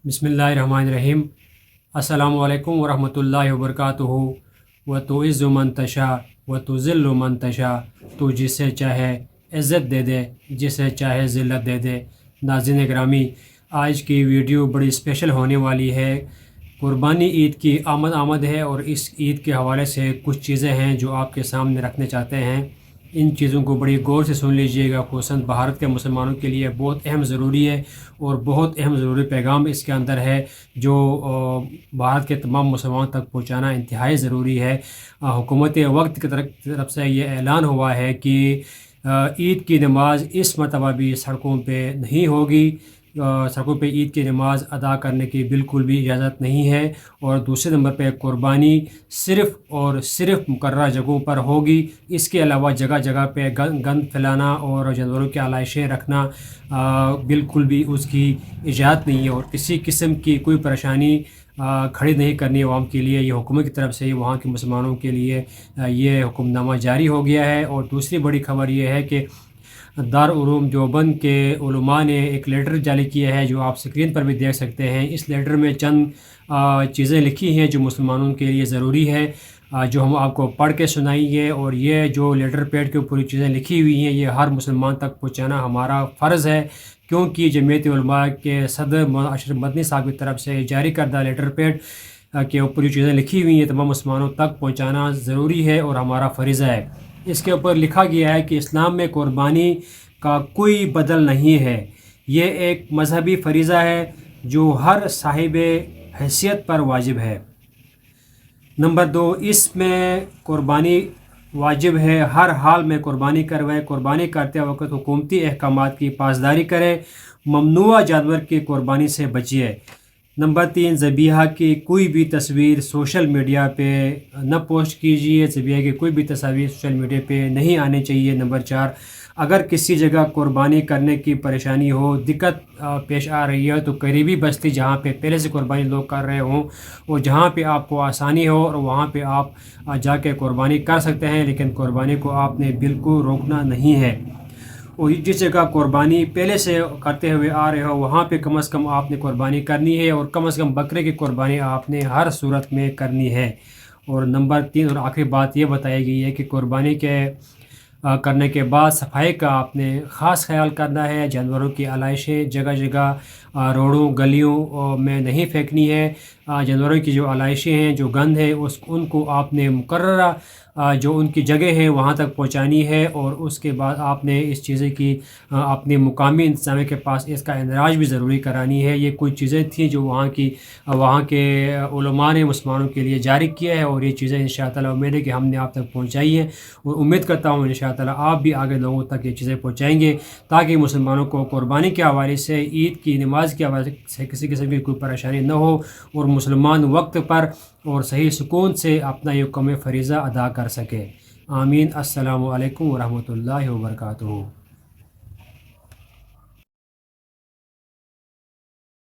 बिस्मिल्लाहिर्रहमानिर्रहीम। अस्सलामु अलैकुम वरहमतुल्लाहि वबरकातुहू। व तुइज़्ज़ु मन तशा व तुज़िल्लु मन तशा, तो जिसे चाहे इज़्ज़त दे दे, जिसे चाहे ज़िल्लत दे दे। नाज़रीन ग्रामी, आज की वीडियो बड़ी स्पेशल होने वाली है। कुर्बानी ईद की आमद है और इस ईद के हवाले से कुछ चीज़ें हैं जो आपके सामने रखने चाहते हैं। इन चीज़ों को बड़ी गौर से सुन लीजिएगा। खुसूसन भारत के मुसलमानों के लिए बहुत अहम ज़रूरी है और बहुत अहम ज़रूरी पैगाम इसके अंदर है जो भारत के तमाम मुसलमानों तक पहुँचाना इंतहाई ज़रूरी है। हुकूमत वक्त की तरफ से ये ऐलान हुआ है कि ईद की नमाज इस मरतबा भी सड़कों पे नहीं होगी। सड़कों पे ईद की नमाज अदा करने की बिल्कुल भी इजाज़त नहीं है। और दूसरे नंबर पे कुर्बानी सिर्फ़ और सिर्फ मुकर्रर जगहों पर होगी। इसके अलावा जगह जगह पे गंद फैलाना और जानवरों की आलाइशें रखना बिल्कुल भी उसकी इजाज़त नहीं है और किसी किस्म की कोई परेशानी खड़ी नहीं करनी अवाम के लिए। ये हुकूमत की तरफ से वहाँ के मुसलमानों के लिए ये हुक्मनामा जारी हो गया है। और दूसरी बड़ी खबर ये है कि दारुल उलूम देवबंद के उलमा ने एक लेटर जारी किया है जो आप स्क्रीन पर भी देख सकते हैं। इस लेटर में चंद चीज़ें लिखी हैं जो मुसलमानों के लिए ज़रूरी है, जो हम आपको पढ़ के सुनाएंगे। और ये जो लेटर पैड के पूरी चीज़ें लिखी हुई हैं ये हर मुसलमान तक पहुँचाना हमारा फ़र्ज़ है, क्योंकि जमीयत उलमा के सदर अशरफ मदनी साहब की तरफ से जारी करदा लेटर पैड के ऊपर जो चीज़ें लिखी हुई हैं तमाम मुसलमानों तक पहुँचाना ज़रूरी है और हमारा फ़रीज़ा है। इसके ऊपर लिखा गया है कि इस्लाम में कुर्बानी का कोई बदल नहीं है। ये एक मजहबी फ़रीज़ा है जो हर साहिब हैसियत पर वाजिब है। नंबर 2, इसमें कुर्बानी वाजिब है, हर हाल में कुर्बानी करवाए। कुर्बानी करते वक्त हुकूमती अहकामात की पासदारी करें। ममनुआ जानवर की कुर्बानी से बचिए। नंबर 3, ज़बीहा की कोई भी तस्वीर सोशल मीडिया पे न पोस्ट कीजिए। ज़बीहा की कोई भी तस्वीर सोशल मीडिया पे नहीं आनी चाहिए। नंबर 4, अगर किसी जगह कुर्बानी करने की परेशानी हो, दिक्कत पेश आ रही है तो करीबी बस्ती जहाँ पे पहले से कुर्बानी लोग कर रहे हों और जहाँ पे आपको आसानी हो और वहाँ पे आप जाके कुर्बानी कर सकते हैं, लेकिन कुर्बानी को आपने बिल्कुल रोकना नहीं है। और जिस जगह कुर्बानी पहले से करते हुए आ रहे हो वहाँ पे कम से कम आपने कुर्बानी करनी है और कम से कम बकरे की कुर्बानी आपने हर सूरत में करनी है। और नंबर 3 और आखिरी बात ये बताई गई है कि कुर्बानी के करने के बाद सफाई का आपने ख़ास ख्याल करना है। जानवरों की आलाइशें जगह जगह रोडों गलियों में नहीं फेंकनी है। जानवरों की जो आलाइशें हैं, जो गंद है, उनको आपने मुकर्ररा जो उनकी जगह है वहाँ तक पहुँचानी है। और उसके बाद आपने इस चीज़ें की अपने मुकामी इंतज़ामिया के पास इसका इंदराज भी ज़रूरी करानी है। ये कुछ चीज़ें थी जो वहाँ के उलमा ने मुसलमानों के लिए जारी किया है और ये चीज़ें इंशाअल्लाह ताला उम्मीद है कि हमने आप तक पहुँचाई हैं और उम्मीद करता हूँ इंशाअल्लाह ताला आप भी आगे लोगों तक ये चीज़ें पहुँचाएँगे ताकि मुसलमानों को कुर्बानी के हवाले से, ईद की नमाज के हवाले से किसी किस्म की कोई परेशानी न हो और मुसलमान वक्त पर और सही सुकून से अपना ये हुक्म फ़रीज़ा अदा कर सके। आमीन। अस्सलामु अलैकुम वरहमतुल्लाहि वबरकातुहू।